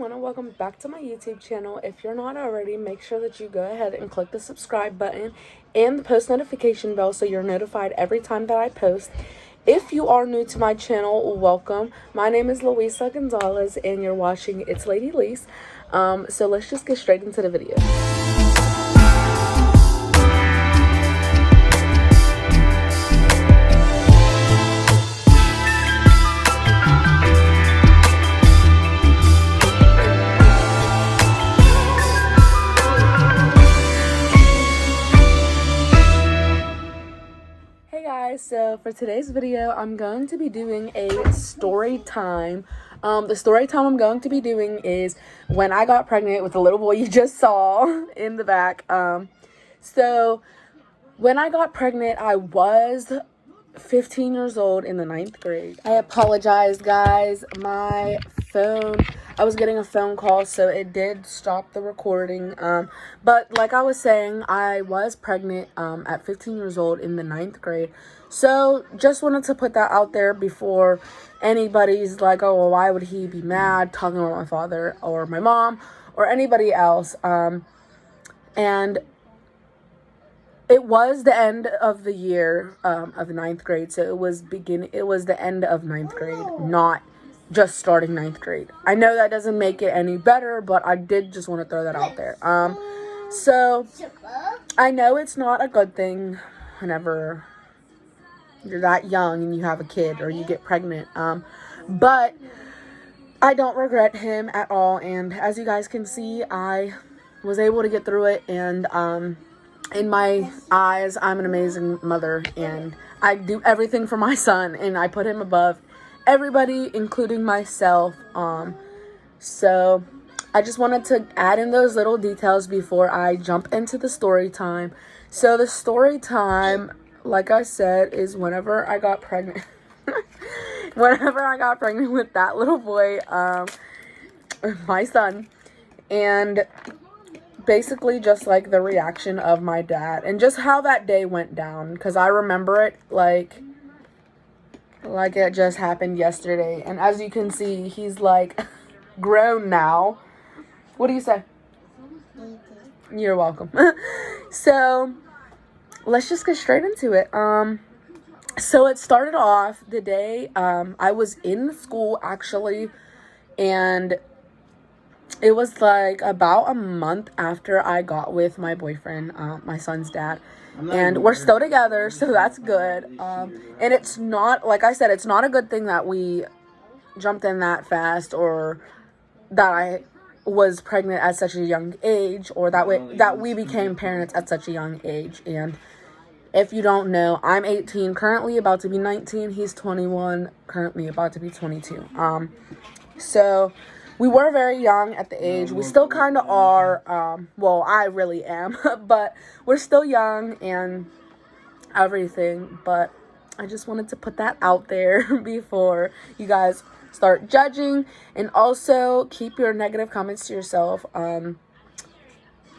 everyone, and welcome back to my YouTube channel. If you're not already, make sure that you go ahead and click the subscribe button and the post notification bell so you're notified every time that I post. If you are new to my channel, welcome. My name is Luisa Gonzalez and you're watching It's Lady Lise. So let's just get straight into the video. So for today's video, I'm going to be doing a story time. The story time I'm going to be doing is when I got pregnant with the little boy you just saw in the back. So when I got pregnant, I was 15 years old in the 9th grade. I apologize, guys. My phone, I was getting a phone call, so it did stop the recording. But like I was saying, I was pregnant at 15 years old in the 9th grade. So just wanted to put that out there before anybody's like, oh, well, why would he be mad talking about my father or my mom or anybody else? And it was the end of the year of 9th grade. So it was the end of 9th grade, not just starting 9th grade. I know that doesn't make it any better, but I did just want to throw that out there. So I know it's not a good thing whenever you're that young and you have a kid or you get pregnant. But I don't regret him at all. And as you guys can see, I was able to get through it. And in my eyes, I'm an amazing mother. And I do everything for my son. And I put him above everybody, including myself. So I just wanted to add in those little details before I jump into the story time. So the story time, like I said, is whenever I got pregnant. Whenever I got pregnant with that little boy, my son. And basically just like the reaction of my dad and just how that day went down. Because I remember it like it just happened yesterday. And as you can see, he's like grown now. What do you say? You're welcome. So let's just get straight into it. So it started off the day I was in school actually, and it was like about a month after I got with my boyfriend, my son's dad, and we're still together, so that's good. And it's not, like I said, it's not a good thing that we jumped in that fast, or that I was pregnant at such a young age, or that we became parents at such a young age. And if you don't know, I'm 18, currently about to be 19. He's 21, currently about to be 22. So we were very young at the age. We still kind of are. Well, I really am, but we're still young and everything. But I just wanted to put that out there before you guys start judging, and also keep your negative comments to yourself.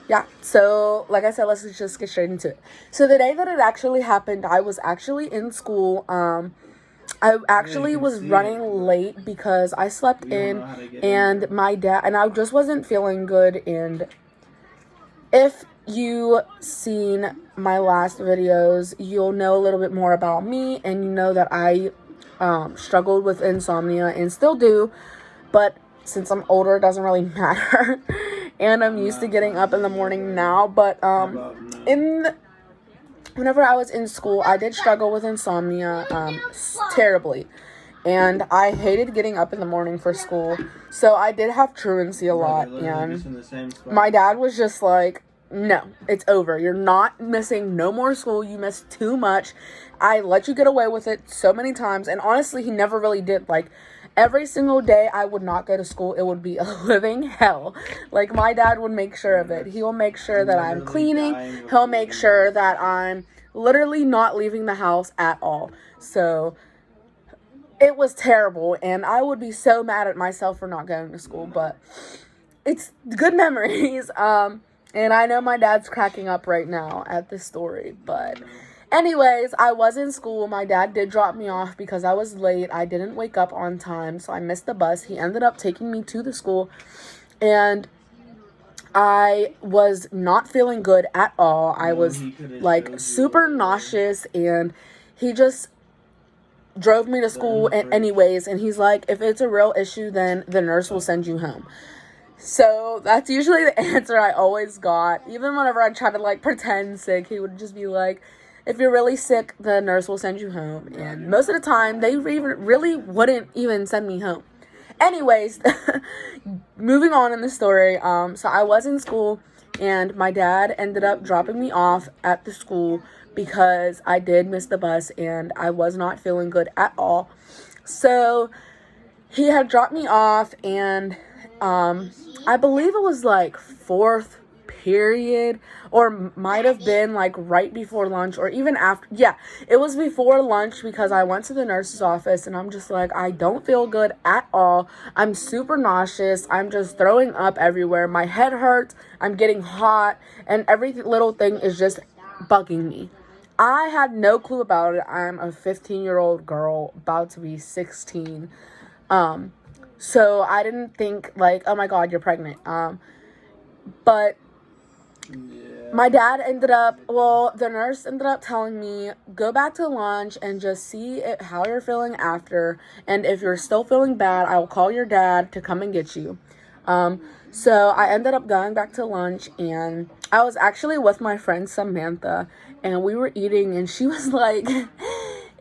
Yeah, so like I said, let's just get straight into it. So the day that it actually happened, I was actually in school. I actually was running late because I slept in, and my dad, and I just wasn't feeling good. And if you seen my last videos, you'll know a little bit more about me, and you know that I struggled with insomnia and still do, but since I'm older, it doesn't really matter. And I'm used to getting up in the morning now. But whenever I was in school, I did struggle with insomnia terribly. And I hated getting up in the morning for school. So I did have truancy a lot. And my dad was just like, no, it's over. You're not missing no more school. You missed too much. I let you get away with it so many times. And honestly, he never really did. Like, every single day I would not go to school, it would be a living hell. Like, my dad would make sure of it. He will make sure that I'm cleaning. He'll make sure that I'm literally not leaving the house at all. So it was terrible. And I would be so mad at myself for not going to school. But it's good memories. And I know my dad's cracking up right now at this story. But anyways, I was in school. My dad did drop me off because I was late. I didn't wake up on time, so I missed the bus. He ended up taking me to the school. and I was not feeling good at all. I was like super nauseous, and he just drove me to school anyways, and he's like, if it's a real issue, then the nurse will send you home. So that's usually the answer I always got. Even whenever I tried to like pretend sick, he would just be like, if you're really sick, the nurse will send you home. And most of the time, they really wouldn't even send me home. Anyways, moving on in the story, so I was in school, and my dad ended up dropping me off at the school because I did miss the bus, and I was not feeling good at all. So he had dropped me off, and I believe it was like fourth period, or might have been like right before lunch, or even after. Yeah, it was before lunch, because I went to the nurse's office, and I'm just like, I don't feel good at all. I'm super nauseous. I'm just throwing up everywhere. My head hurts. I'm getting hot, and every little thing is just bugging me. I had no clue about it. I'm a 15-year-old girl about to be 16. So I didn't think like, oh my God, you're pregnant. But my dad the nurse ended up telling me, go back to lunch and just see how you're feeling after. And if you're still feeling bad, I will call your dad to come and get you. So I ended up going back to lunch, and I was actually with my friend Samantha, and we were eating, and she was like,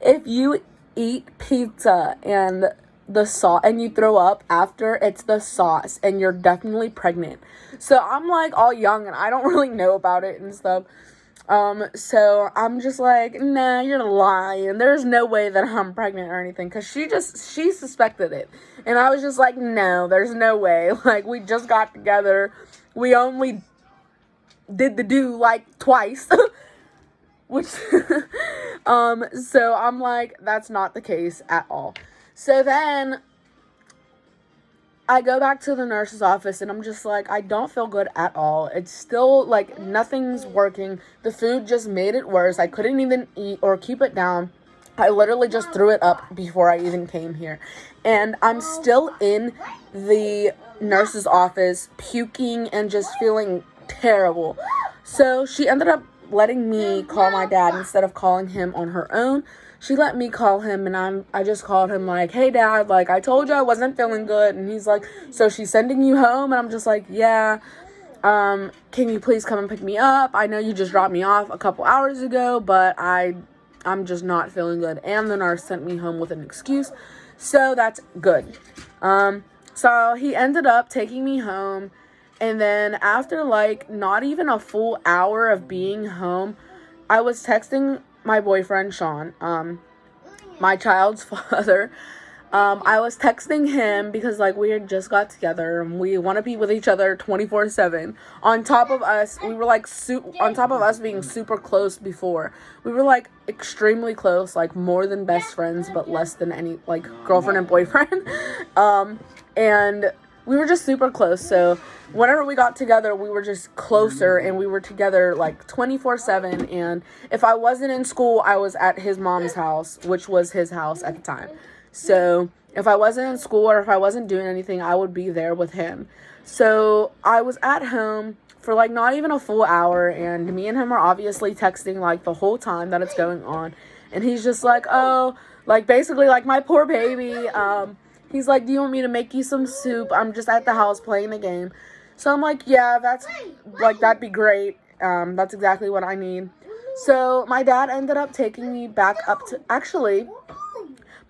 if you eat pizza and the sauce and you throw up after, it's the sauce, and you're definitely pregnant. So I'm like all young, and I don't really know about it and stuff. So I'm just like, nah, you're lying. There's no way that I'm pregnant or anything. Cause she suspected it. And I was just like, no, there's no way. Like, we just got together. We only did the do like twice. Which, so I'm like, that's not the case at all. So then I go back to the nurse's office, and I'm just like, I don't feel good at all. It's still like nothing's working. The food just made it worse. I couldn't even eat or keep it down. I literally just threw it up before I even came here. And I'm still in the nurse's office puking and just feeling terrible. So she ended up letting me call my dad instead of calling him on her own. She let me call him, and I just called him like, hey dad, like I told you I wasn't feeling good. And he's like, so she's sending you home? And I'm just like, yeah. Can you please come and pick me up? I know you just dropped me off a couple hours ago, but I'm just not feeling good. And the nurse sent me home with an excuse. So that's good. So he ended up taking me home. And then after like not even a full hour of being home, I was texting my boyfriend, Sean, my child's father. I was texting him because like we had just got together and we want to be with each other 24/7. On top of us, we were like on top of us being super close before. We were like extremely close, like more than best friends, but less than any like girlfriend and boyfriend. And we were just super close. So whenever we got together, we were just closer, and we were together like 24/7. And if I wasn't in school, I was at his mom's house, which was his house at the time. So if I wasn't in school or if I wasn't doing anything, I would be there with him. So I was at home for like not even a full hour, and me and him are obviously texting like the whole time that it's going on. And he's just like, oh, like basically like my poor baby. He's like, do you want me to make you some soup? I'm just at the house playing the game. So I'm like, yeah, that'd be great. That's exactly what I need. So my dad ended up taking me back up to, actually,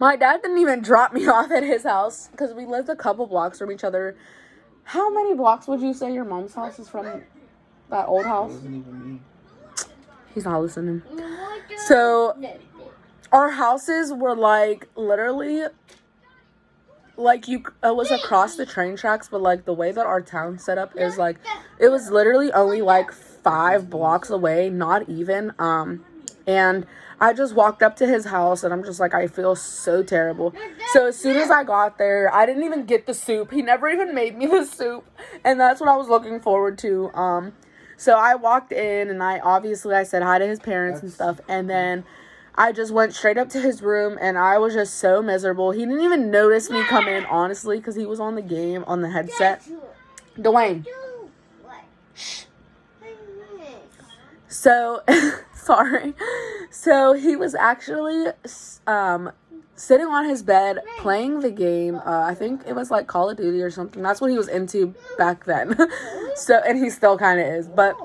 my dad didn't even drop me off at his house because we lived a couple blocks from each other. How many blocks would you say your mom's house is from that old house? He's not listening. So our houses were like literally like it was across the train tracks, but like the way that our town set up is like it was literally only like 5 blocks away, not even. And I just walked up to his house, and I'm just like, I feel so terrible. So as soon as I got there, I didn't even get the soup. He never even made me the soup, and that's what I was looking forward to. So I walked in, and I said hi to his parents and stuff, and then I just went straight up to his room, and I was just so miserable. He didn't even notice me come in, honestly, because he was on the game on the headset. Dwayne. Shh. So, sorry. So, he was actually sitting on his bed playing the game. I think it was like Call of Duty or something. That's what he was into back then. So, and he still kind of is. But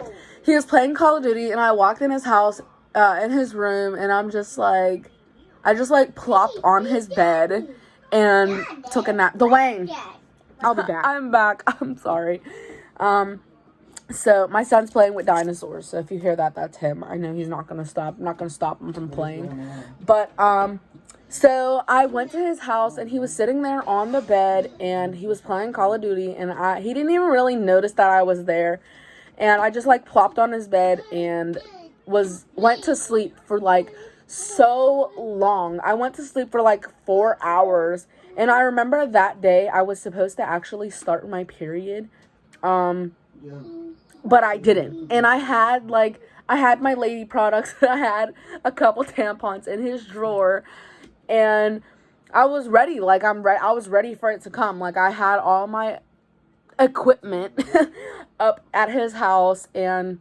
he was playing Call of Duty, and I walked in his house, in his room, and I just plopped on his bed and took a nap. Dwayne, I'll be back. I'm back. I'm sorry. So my son's playing with dinosaurs. So if you hear that, that's him. I know he's not gonna stop. I'm not gonna stop him from playing. But so I went to his house, and he was sitting there on the bed, and he was playing Call of Duty, and he didn't even really notice that I was there, and I just like plopped on his bed and went to sleep for like so long. I went to sleep for like 4 hours, and I remember that day I was supposed to actually start my period, but I didn't. And I had my lady products. I had a couple tampons in his drawer, and I was ready. Like I was ready for it to come. Like I had all my equipment up at his house, and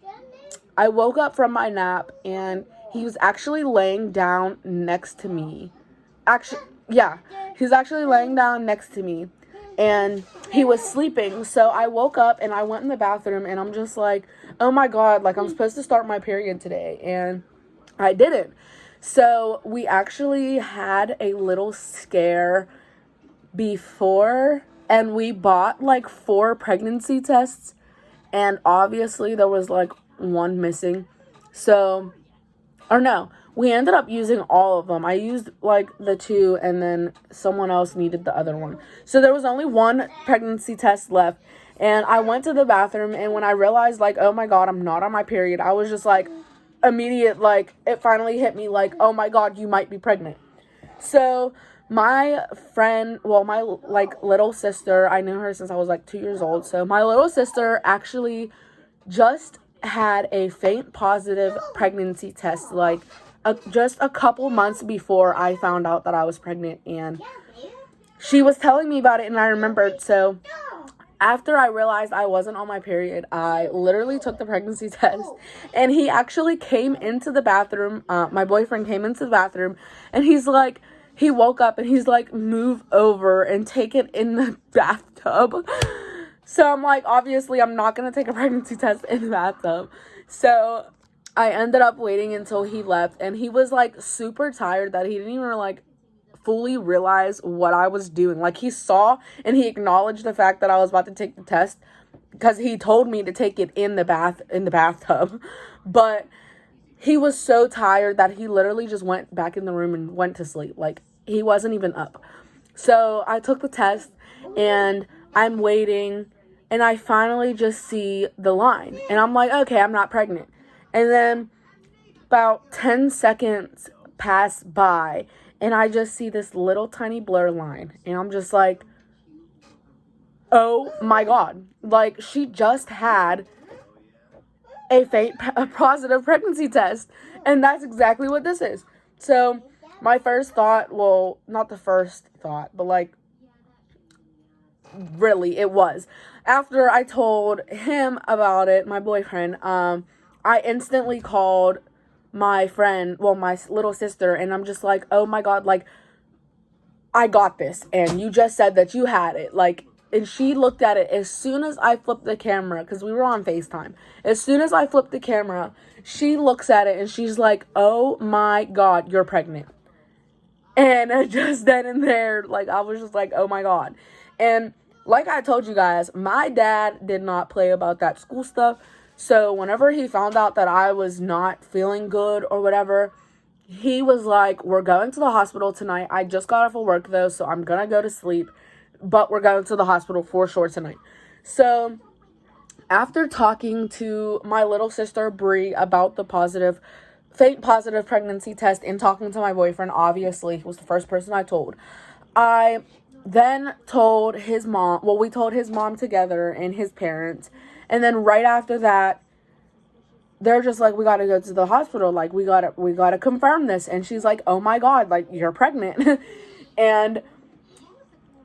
I woke up from my nap, and he was actually laying down next to me. He was actually laying down next to me, and he was sleeping. So I woke up, and I went in the bathroom, and I'm just like, oh my God, like I'm supposed to start my period today, and I didn't. So we actually had a little scare before, and we bought like 4 pregnancy tests, and obviously there was like one missing. So, or no, we ended up using all of them. I used like the 2, and then someone else needed the other one. So there was only 1 pregnancy test left, and I went to the bathroom, and when I realized like, oh my God, I'm not on my period, I was just like immediate, like it finally hit me like, oh my God, you might be pregnant. So my friend, well, my like little sister, I knew her since I was like 2 years old. So my little sister actually just had a faint positive pregnancy test, like just a couple months before I found out that I was pregnant, and she was telling me about it, and I remembered. So after I realized I wasn't on my period, I literally took the pregnancy test, and he actually came into the bathroom. My boyfriend came into the bathroom, and he woke up, and he's like, move over and take it in the bathtub. So I'm like, obviously, I'm not going to take a pregnancy test in the bathtub. So I ended up waiting until he left, and he was like super tired that he didn't even like fully realize what I was doing. Like he saw and he acknowledged the fact that I was about to take the test because he told me to take it in the bathtub. But he was so tired that he literally just went back in the room and went to sleep. Like he wasn't even up. So I took the test, and I'm waiting, and I finally just see the line, and I'm like, okay, I'm not pregnant. And then about 10 seconds pass by, and I just see this little tiny blur line, and I'm just like, oh my God, like she just had a positive pregnancy test, and that's exactly what this is. So my first thought, well, not the first thought, but like really it was, after I told him about it, my boyfriend, I instantly called my friend, well, my little sister, and I'm just like, oh my God, like I got this, and you just said that you had it, like. And she looked at it as soon as I flipped the camera, because we were on FaceTime. As soon as I flipped the camera, she looks at it and she's like, oh my God, you're pregnant. And just then and there, like, I was just like, oh my God. And like I told you guys, my dad did not play about that school stuff. So whenever he found out that I was not feeling good or whatever, he was like, we're going to the hospital tonight. I just got off of work though, so I'm going to go to sleep. But we're going to the hospital for sure tonight. So after talking to my little sister, Bree, about the fake positive pregnancy test, and talking to my boyfriend, obviously, he was the first person I told. I then told his mom, well, we told his mom together and his parents. And then right after that, they're just like, we got to go to the hospital. Like, we got to confirm this. And she's like, oh my God, like, you're pregnant. And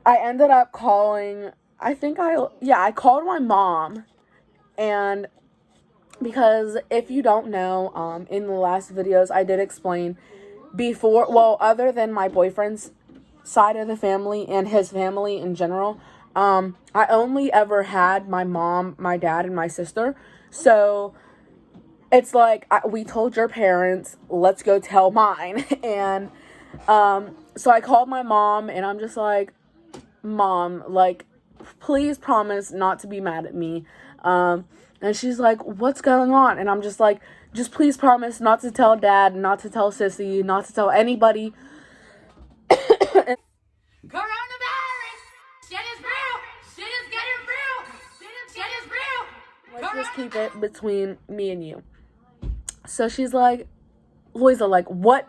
I ended up calling I called my mom, and because if you don't know, in the last videos I did explain before, well, other than my boyfriend's side of the family and his family in general, I only ever had my mom, my dad, and my sister. So it's like, we told your parents, let's go tell mine. And so I called my mom, and I'm just like, Mom, like, please promise not to be mad at me. And she's like, what's going on? And I'm just like, just please promise not to tell Dad, not to tell Sissy, not to tell anybody. Coronavirus! Shit is real! Shit is getting real! Shit is real! Let's just keep it between me and you. So she's like, Louisa, like, what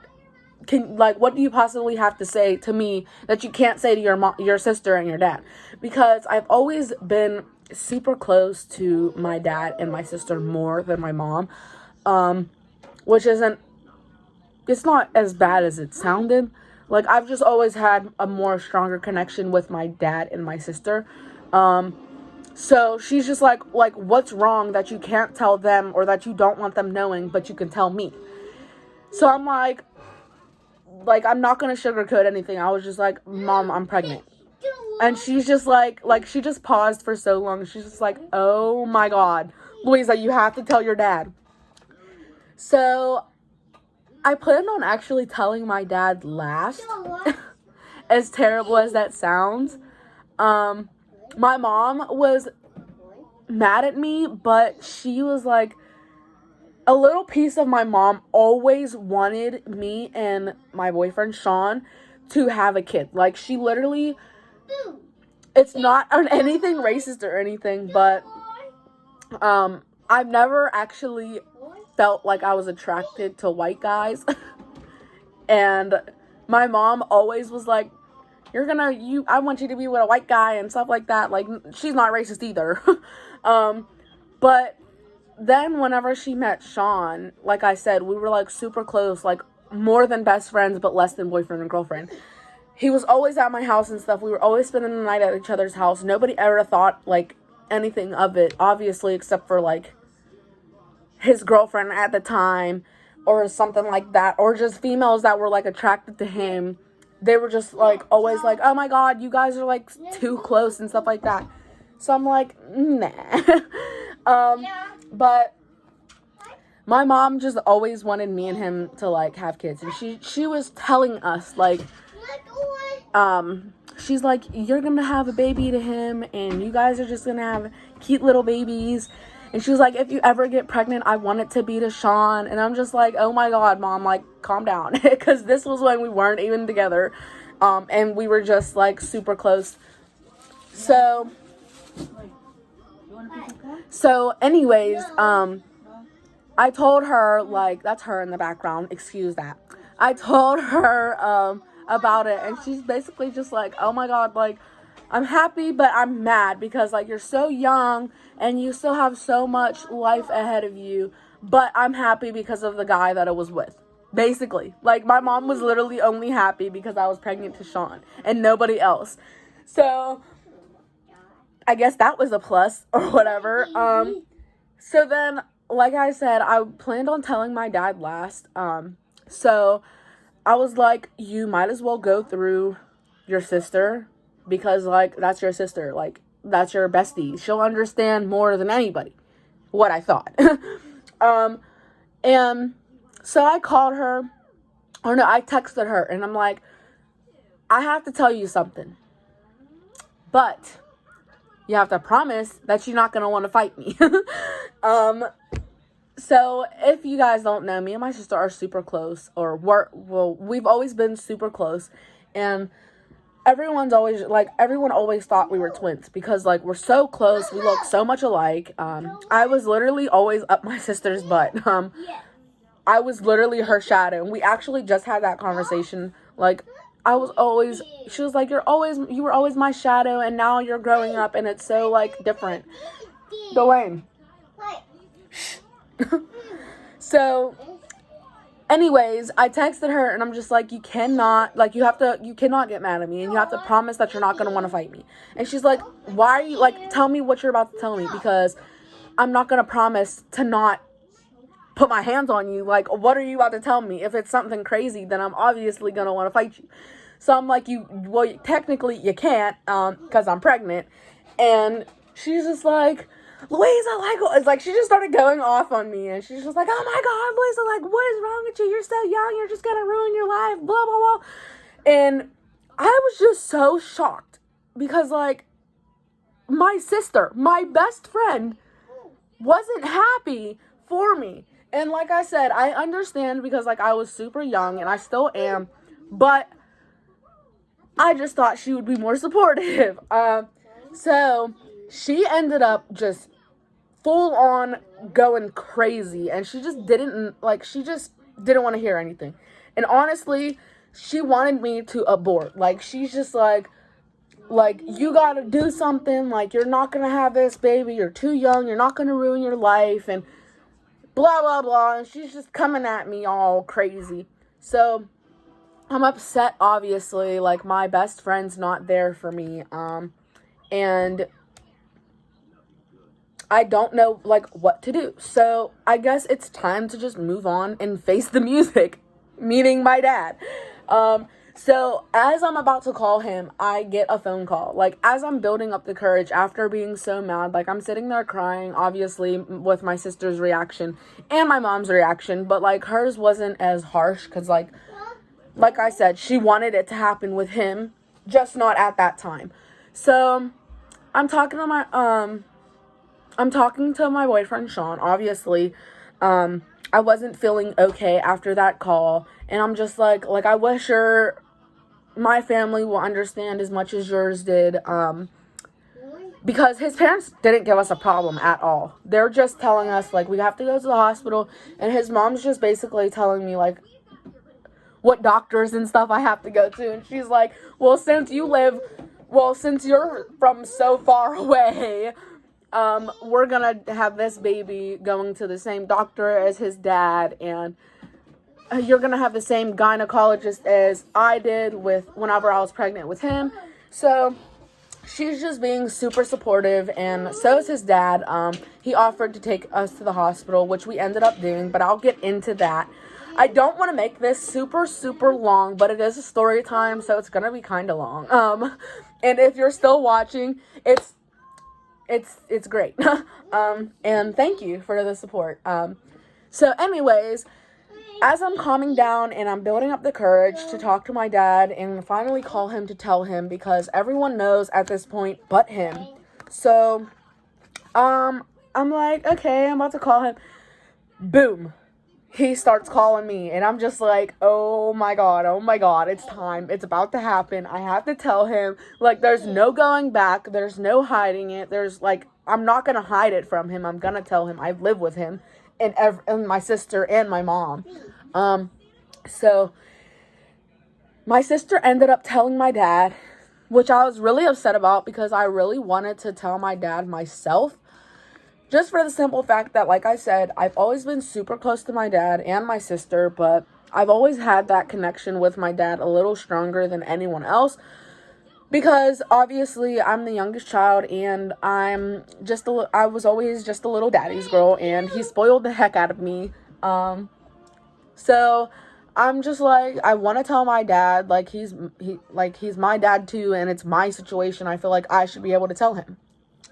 do you possibly have to say to me that you can't say to your sister and your dad? Because I've always been super close to my dad and my sister more than my mom, which it's not as bad as it sounded. Like, I've just always had a more stronger connection with my dad and my sister. So she's just like, what's wrong that you can't tell them, or that you don't want them knowing, but you can tell me? So I'm like, I'm not going to sugarcoat anything. I was just like, Mom, I'm pregnant. And she's just like, she just paused for so long. She's just like, oh my God, Louisa, you have to tell your dad. So I planned on actually telling my dad last, as terrible as that sounds. My mom was mad at me, but she was like, a little piece of my mom always wanted me and my boyfriend Sean to have a kid. Like, she literally, it's not anything racist or anything, but I've never actually felt like I was attracted to white guys. And my mom always was like, I want you to be with a white guy and stuff like that. Like, she's not racist either. But then whenever she met Sean, like I said, we were like super close, like more than best friends, but less than boyfriend and girlfriend. He was always at my house and stuff. We were always spending the night at each other's house. Nobody ever thought like anything of it, obviously, except for like his girlfriend at the time or something like that, or just females that were like attracted to him. They were just like always like, oh my God, you guys are like too close and stuff like that. So I'm like, nah. But my mom just always wanted me and him to like have kids, and she was telling us like, she's like, you're gonna have a baby to him, and you guys are just gonna have cute little babies. And she was like, if you ever get pregnant, I want it to be to Sean. And I'm just like, oh my God, Mom, like, calm down. Because this was when we weren't even together. And we were just, like, super close. So anyways, I told her, like, that's her in the background. Excuse that. I told her about it. And she's basically just like, oh my God, like, I'm happy, but I'm mad because, like, you're so young and you still have so much life ahead of you, but I'm happy because of the guy that I was with. Basically, like, my mom was literally only happy because I was pregnant to Sean and nobody else. So I guess that was a plus or whatever. So then, like I said, I planned on telling my dad last. So I was like, you might as well go through your sister, because, like, that's your sister. Like, that's your bestie. She'll understand more than anybody. What I thought. And so I called her. Or no, I texted her. And I'm like, I have to tell you something. But you have to promise that you're not going to want to fight me. So if you guys don't know, me and my sister are super close. We've always been super close. And everyone always thought we were twins because, like, we're so close. We look so much alike. I was literally always up my sister's butt. I was literally her shadow. And we actually just had that conversation. Like, she was like, you were always my shadow, and now you're growing up and it's so, like, different. Dwayne. So Anyways, I texted her and I'm just like, you cannot get mad at me, and you have to promise that you're not going to want to fight me. And she's like, why are you, like, tell me what you're about to tell me, because I'm not going to promise to not put my hands on you. Like, what are you about to tell me? If it's something crazy, then I'm obviously going to want to fight you. So I'm like, technically you can't, because I'm pregnant. And she's just like, Louisa, like, it's like, she just started going off on me, and she's just like, oh my God, Louisa, like, what is wrong with you? You're so young, you're just gonna ruin your life, blah, blah, blah. And I was just so shocked, because, like, my sister, my best friend, wasn't happy for me. And like I said, I understand, because, like, I was super young, and I still am, but I just thought she would be more supportive. So she ended up just full on going crazy, and she just didn't want to hear anything. And honestly, she wanted me to abort. Like, she's just like, you gotta do something, like, you're not gonna have this baby, you're too young, you're not gonna ruin your life, and blah, blah, blah. And she's just coming at me all crazy. So I'm upset, obviously. Like, my best friend's not there for me, and I don't know, like, what to do. So I guess it's time to just move on and face the music, meaning my dad. So as I'm about to call him, I get a phone call. Like, as I'm building up the courage after being so mad, like, I'm sitting there crying, obviously, with my sister's reaction and my mom's reaction, but, like, hers wasn't as harsh, because, like I said, she wanted it to happen with him, just not at that time. So I'm talking to my boyfriend, Sean. Obviously, I wasn't feeling okay after that call, and I'm just like, I wish my family will understand as much as yours did, because his parents didn't give us a problem at all. They're just telling us, like, we have to go to the hospital, and his mom's just basically telling me, like, what doctors and stuff I have to go to, and she's like, since you're from so far away, we're gonna have this baby going to the same doctor as his dad, and you're gonna have the same gynecologist as I did whenever I was pregnant with him. So she's just being super supportive, and so is his dad. He offered to take us to the hospital, which we ended up doing, but I'll get into that. I don't want to make this super, super long, but it is a story time, so it's gonna be kind of long. And if you're still watching, it's great. And thank you for the support. So anyways, as I'm calming down and I'm building up the courage to talk to my dad and finally call him to tell him, because everyone knows at this point but him. So, I'm like, okay, I'm about to call him. Boom. He starts calling me, and I'm just like, oh my God, it's time. It's about to happen. I have to tell him. Like, there's no going back. There's no hiding it. I'm not going to hide it from him. I'm going to tell him. I live with him and my sister and my mom. So my sister ended up telling my dad, which I was really upset about, because I really wanted to tell my dad myself. Just for the simple fact that, like I said, I've always been super close to my dad and my sister, but I've always had that connection with my dad a little stronger than anyone else, because obviously I'm the youngest child, and I was always just a little daddy's girl, and he spoiled the heck out of me. So I'm just like, I want to tell my dad, like, he's my dad too, and it's my situation. I feel like I should be able to tell him.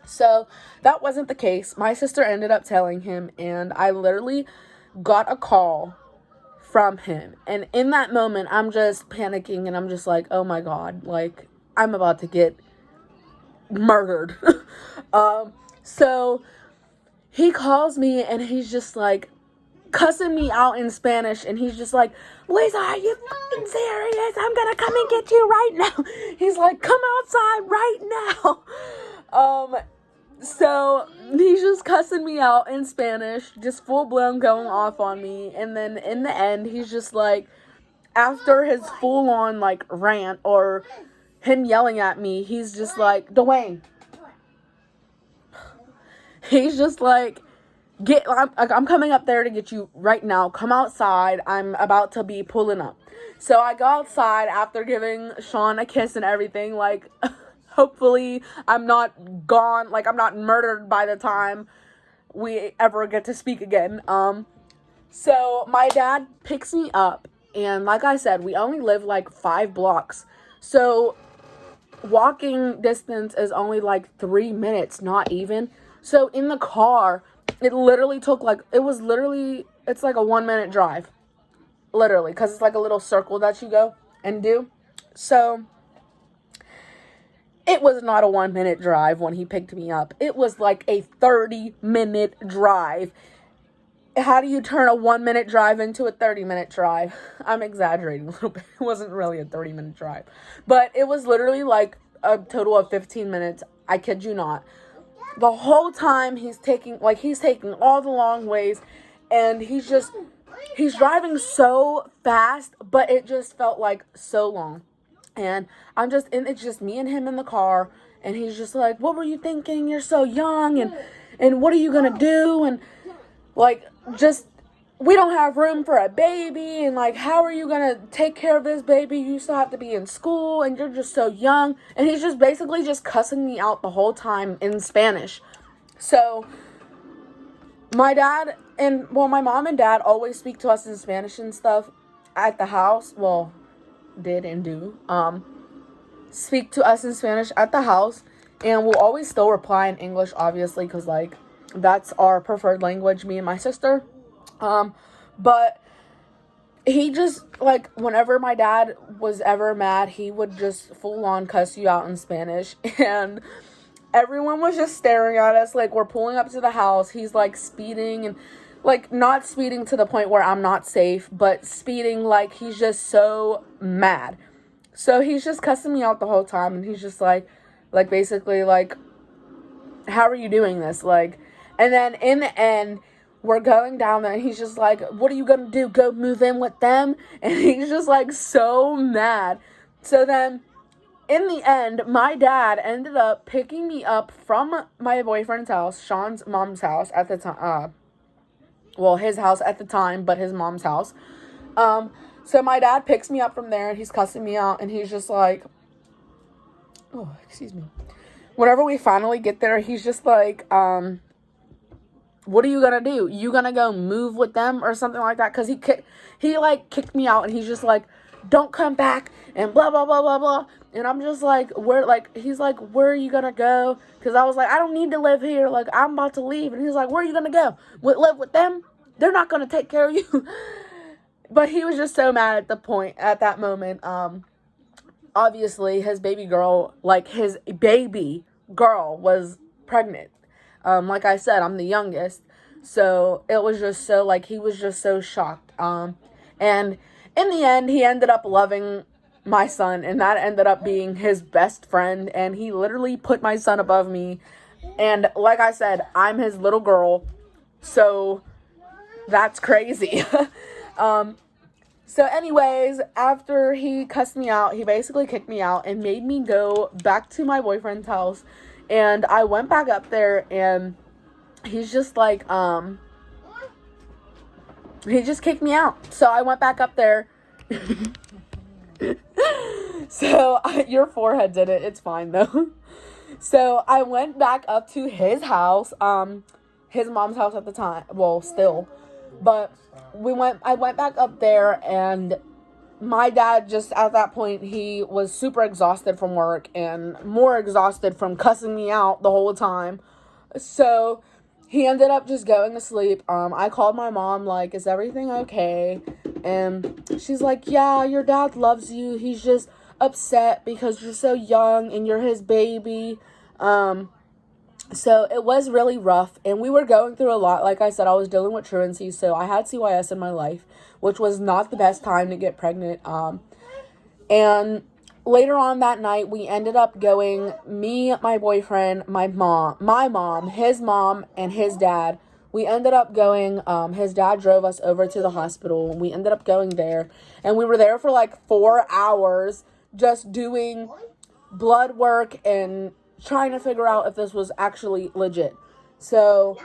So that wasn't the case. My sister ended up telling him, and I literally got a call from him. And in that moment, I'm just panicking, and I'm just like, oh my God, like, I'm about to get murdered. So he calls me, and he's just like cussing me out in Spanish, and he's just like, Lisa, are you fucking serious? I'm gonna come and get you right now. He's like, come outside right now. So he's just cussing me out in Spanish, just full blown going off on me. And then in the end, he's just like, after his full on like rant or him yelling at me, he's just like, Dwayne. He's just like, I'm coming up there to get you right now. Come outside. I'm about to be pulling up. So I go outside after giving Sean a kiss and everything. Like, hopefully I'm not gone. Like, I'm not murdered by the time we ever get to speak again. So my dad picks me up. And like I said, we only live like 5 blocks. So walking distance is only like 3 minutes, not even. So in the car, it's like a 1 minute drive. Literally, because it's like a little circle that you go and do. So it was not a 1 minute drive when he picked me up. It was like a 30-minute drive. How do you turn a 1 minute drive into a 30-minute drive? I'm exaggerating a little bit. It wasn't really a 30-minute drive. But it was literally like a total of 15 minutes. I kid you not. The whole time he's taking all the long ways, and he's driving so fast, but it just felt like so long. And it's just me and him in the car, and he's just like, what were you thinking? You're so young, and what are you gonna do? And like, we don't have room for a baby, and like, how are you gonna take care of this baby? You still have to be in school, and you're just so young. And he's just basically just cussing me out the whole time in Spanish. So my mom and dad always speak to us in Spanish and stuff at the house. Well, did and do speak to us in Spanish at the house, and we'll always still reply in English, obviously, because like that's our preferred language, me and my sister. But he just, like, whenever my dad was ever mad, he would just full on cuss you out in Spanish. And everyone was just staring at us like we're pulling up to the house. He's like speeding, and like not speeding to the point where I'm not safe, but speeding like he's just so mad. So he's just cussing me out the whole time, and he's just like basically like, how are you doing this? Like, and then in the end, we're going down there, and he's just like, what are you gonna do? Go move in with them? And he's just like so mad. So then in the end, my dad ended up picking me up from my boyfriend's house, Sean's mom's house at the time. His house at the time, but his mom's house. So my dad picks me up from there, and he's cussing me out, and he's just like, oh, excuse me. Whenever we finally get there, he's just like, what are you gonna do? You gonna go move with them or something like that? Because he kicked me out, and he's just like, don't come back, and blah, blah, blah, blah, blah. And I'm just like, he's like, where are you gonna go? Because I was like, I don't need to live here. Like, I'm about to leave. And he's like, where are you gonna go? Live with them? They're not gonna take care of you. But he was just so mad at that moment. Obviously, his baby girl was pregnant. Like I said, I'm the youngest. So it was just so, like, he was just so shocked. And in the end, he ended up loving my son, and that ended up being his best friend. And he literally put my son above me. And like I said, I'm his little girl. So that's crazy. So anyways, after he cussed me out, he basically kicked me out and made me go back to my boyfriend's house. And I went back up there, and he's just like, he just kicked me out. So I went back up there. So your forehead did it. It's fine though. So I went back up to his house, his mom's house at the time. Well, still, but I went back up there, and my dad just at that point, he was super exhausted from work and more exhausted from cussing me out the whole time. So he ended up just going to sleep. I called my mom, like, is everything okay? And she's like, yeah, your dad loves you. He's just upset because you're so young and you're his baby. So it was really rough, and we were going through a lot. Like I said, I was dealing with truancy, so I had CYS in my life, which was not the best time to get pregnant. And later on that night, we ended up going, me, my boyfriend, my mom, his mom, and his dad. We ended up going, his dad drove us over to the hospital, and we ended up going there, and we were there for like 4 hours just doing blood work and trying to figure out if this was actually legit. So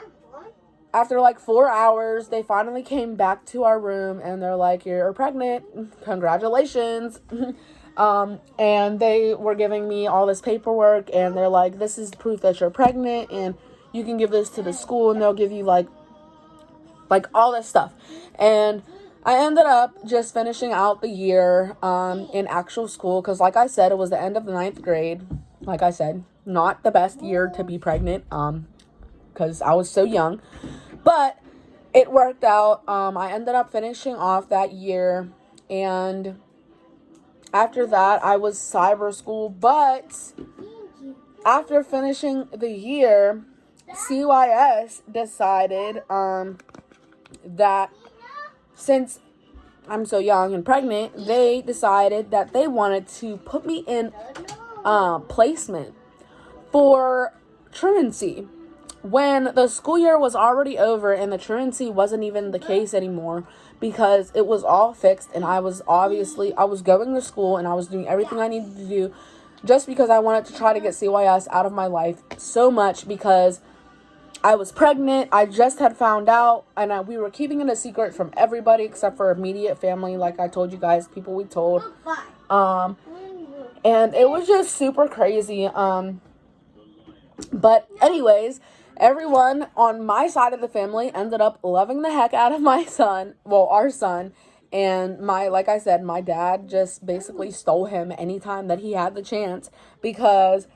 after like 4 hours, they finally came back to our room and they're like, "You're pregnant. Congratulations." And they were giving me all this paperwork and they're like, "This is proof that you're pregnant and you can give this to the school and they'll give you like all this stuff." And I ended up just finishing out the year in actual school because, like I said, it was the end of the 9th grade. Like I said, not the best year to be pregnant because I was so young. But it worked out. I ended up finishing off that year. And after that, I was cyber school. But after finishing the year, CYS decided that since I'm so young and pregnant, they decided that they wanted to put me in placement for truancy when the school year was already over and the truancy wasn't even the case anymore because it was all fixed and I was going to school and I was doing everything I needed to do just because I wanted to try to get CYS out of my life so much because I was pregnant. I just had found out, and we were keeping it a secret from everybody except for immediate family, like I told you guys, people we told. And it was just super crazy. But anyways, everyone on my side of the family ended up loving the heck out of my son, well, our son. And like I said, my dad just basically stole him anytime that he had the chance because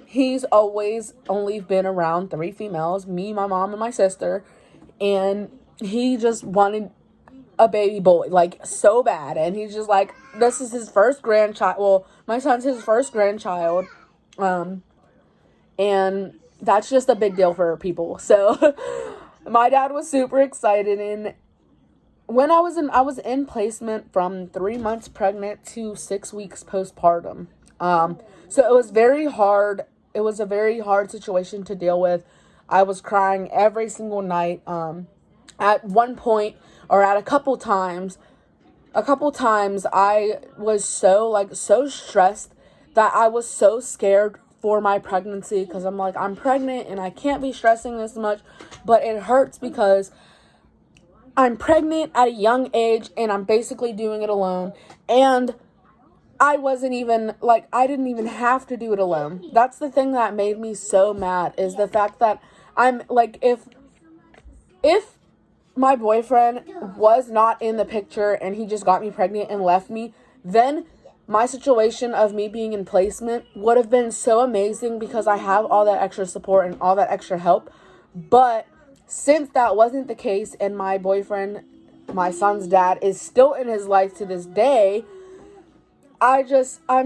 he's always only been around 3 females, me, my mom, and my sister. And he just wanted a baby boy, like, so bad. And he's just like, this is his first grandchild. Well, my son's his first grandchild. And that's just a big deal for people. So my dad was super excited. And when I was in placement from 3 months pregnant to 6 weeks postpartum. So it was very hard. It was a very hard situation to deal with. I was crying every single night. At one point, or at a couple times, I was so stressed that I was so scared for my pregnancy because I'm like, I'm pregnant and I can't be stressing this much, but it hurts because I'm pregnant at a young age and I'm basically doing it alone. And I didn't even have to do it alone. That's the thing that made me so mad, is the fact that I'm like, if my boyfriend was not in the picture and he just got me pregnant and left me, then my situation of me being in placement would have been so amazing because I have all that extra support and all that extra help. But since that wasn't the case and my boyfriend, my son's dad, is still in his life to this day, I'm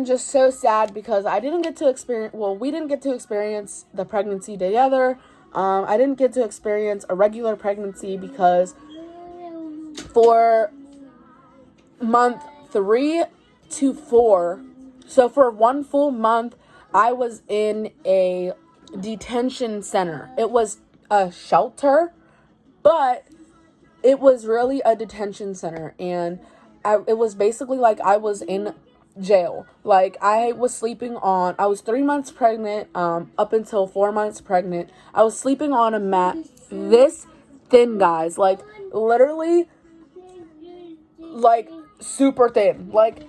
just so sad because I didn't get to experience, we didn't get to experience the pregnancy together. I didn't get to experience a regular pregnancy because for month 3 to 4, so for 1 full month, I was in a detention center. It was a shelter, but it was really a detention center, and it was basically like I was in jail. Like, I was 3 months pregnant, up until 4 months pregnant. I was sleeping on a mat this thin, guys, like, literally, like, super thin, like,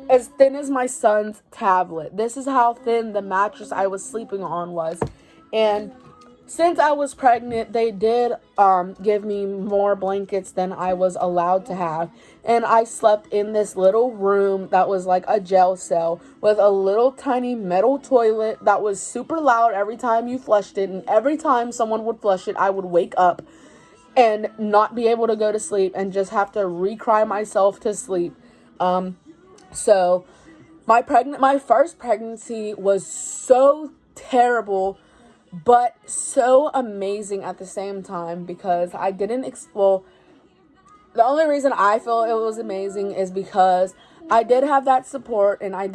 as thin as my son's tablet. This is how thin the mattress I was sleeping on was. And since I was pregnant, they did give me more blankets than I was allowed to have. And I slept in this little room that was like a jail cell with a little tiny metal toilet that was super loud every time you flushed it. And every time someone would flush it, I would wake up and not be able to go to sleep and just have to re-cry myself to sleep. So my first pregnancy was so terrible, but so amazing at the same time because I didn't the only reason I feel it was amazing is because I did have that support, and I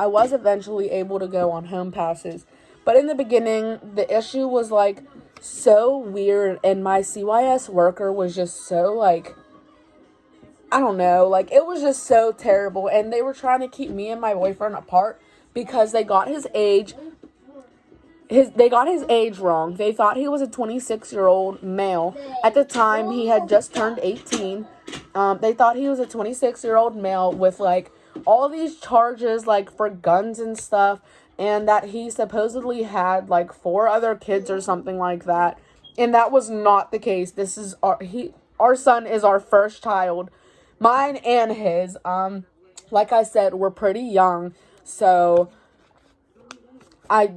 was eventually able to go on home passes. But in the beginning, the issue was like so weird, and my CYS worker was just so like, I don't know, like, it was just so terrible, and they were trying to keep me and my boyfriend apart because they got his age they got his age wrong. They thought he was a 26-year-old male. At the time, he had just turned 18. They thought he was a 26-year-old male with, like, all these charges, like, for guns and stuff, and that he supposedly had, like, 4 other kids or something like that. And that was not the case. This is our son is our first child, mine and his. Like I said, we're pretty young, so I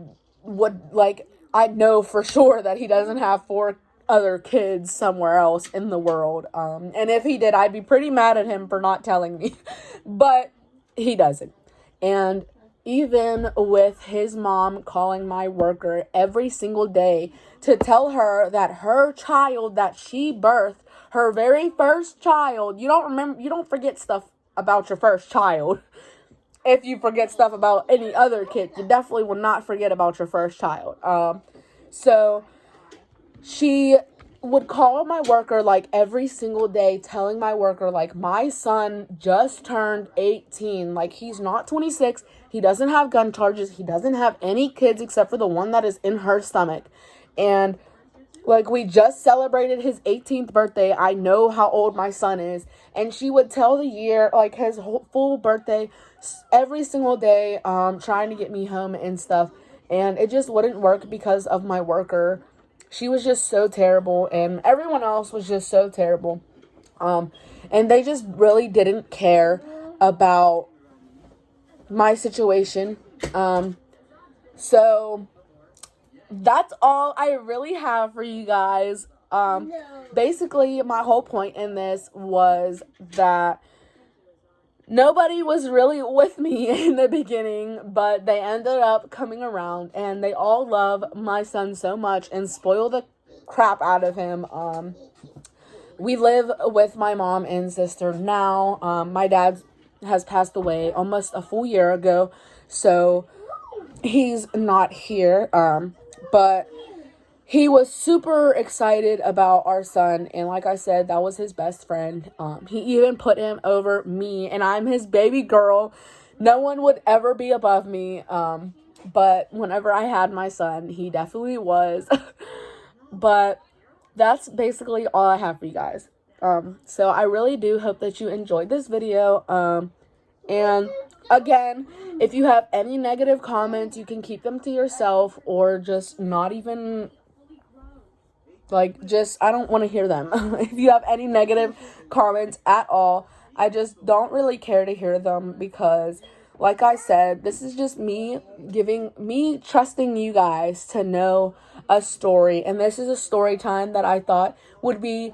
know for sure that he doesn't have 4 other kids somewhere else in the world. And if he did, I'd be pretty mad at him for not telling me. But he doesn't. And even with his mom calling my worker every single day to tell her that her child that she birthed, her very first child, you don't forget stuff about your first child. If you forget stuff about any other kid, you definitely will not forget about your first child. So she would call my worker, like, every single day, telling my worker, like, my son just turned 18. Like, he's not 26. He doesn't have gun charges. He doesn't have any kids except for the one that is in her stomach. And, like, we just celebrated his 18th birthday. I know how old my son is. And she would tell the year, like, his full birthday every single day, trying to get me home and stuff. And it just wouldn't work because of my worker. She was just so terrible. And everyone else was just so terrible. And they just really didn't care about my situation. So that's all I really have for you guys. Basically, my whole point in this was that nobody was really with me in the beginning, but they ended up coming around, and they all love my son so much and spoil the crap out of him. We live with my mom and sister now. My dad has passed away almost a full year ago, so he's not here. But he was super excited about our son, and like I said, that was his best friend. He even put him over me, and I'm his baby girl. No one would ever be above me, but whenever I had my son, he definitely was. But that's basically all I have for you guys. So I really do hope that you enjoyed this video. And again, if you have any negative comments, you can keep them to yourself, or just not even, like, I don't want to hear them. If you have any negative comments at all, I just don't really care to hear them, because, like I said, this is just me trusting you guys to know a story. And this is a story time that I thought would be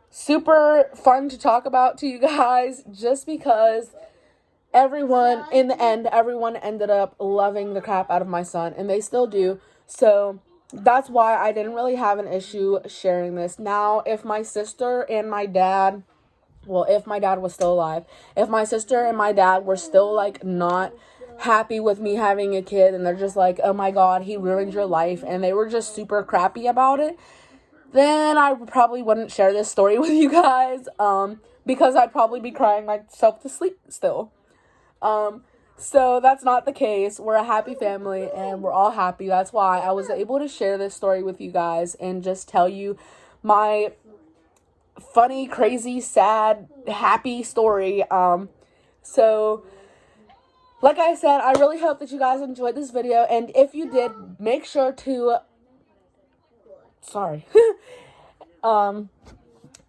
super fun to talk about to you guys, just because in the end, everyone ended up loving the crap out of my son, and they still do. So that's why I didn't really have an issue sharing this. Now, if my sister and my dad, well, if my dad was still alive, if my sister and my dad were still, like, not happy with me having a kid, and they're just like, oh my god, he ruined your life, and they were just super crappy about it, then I probably wouldn't share this story with you guys, because I'd probably be crying myself to sleep still. So that's not the case. We're a happy family, and we're all happy. That's why I was able to share this story with you guys and just tell you my funny, crazy, sad, happy story. So like I said, I really hope that you guys enjoyed this video, and if you did, make sure to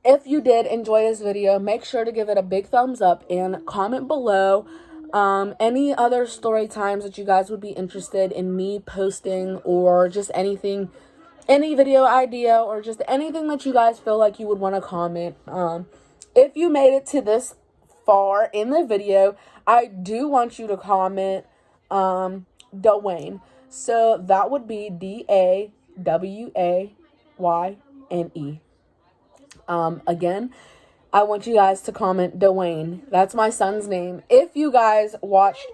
if you did enjoy this video, make sure to give it a big thumbs up and comment below any other story times that you guys would be interested in me posting, or just anything, any video idea, or just anything that you guys feel like you would want to comment. If you made it to this far in the video, I do want you to comment Dwayne. So that would be DAWAYNE. Again, I want you guys to comment Dwayne. That's my son's name. If you guys watched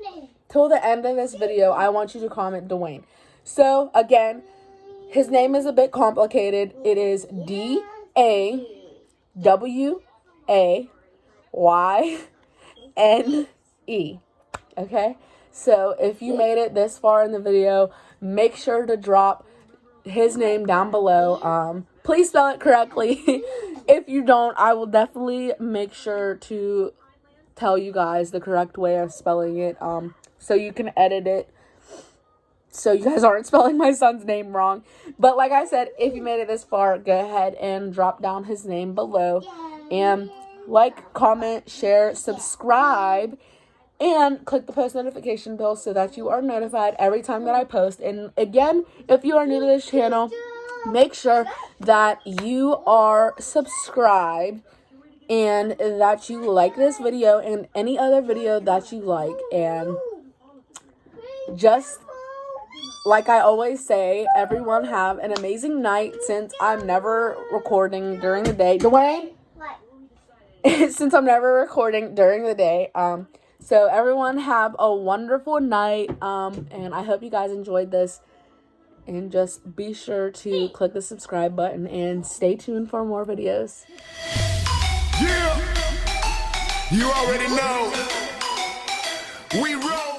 till the end of this video, I want you to comment Dwayne. So again, his name is a bit complicated. It is DAWAYNE. Okay? So if you made it this far in the video, make sure to drop his name down below. Please spell it correctly. If you don't, I will definitely make sure to tell you guys the correct way of spelling it, so you can edit it so you guys aren't spelling my son's name wrong. But like I said, if you made it this far, go ahead and drop down his name below, and like, comment, share, subscribe, and click the post notification bell so that you are notified every time that I post. And again, if you are new to this channel, make sure that you are subscribed and that you like this video and any other video that you like. And just like I always say, everyone have an amazing night, since I'm never recording during the day. Dwayne? Since I'm never recording during the day. So everyone have a wonderful night. And I hope you guys enjoyed this. And just be sure to click the subscribe button and stay tuned for more videos. Yeah, you already know. We roll.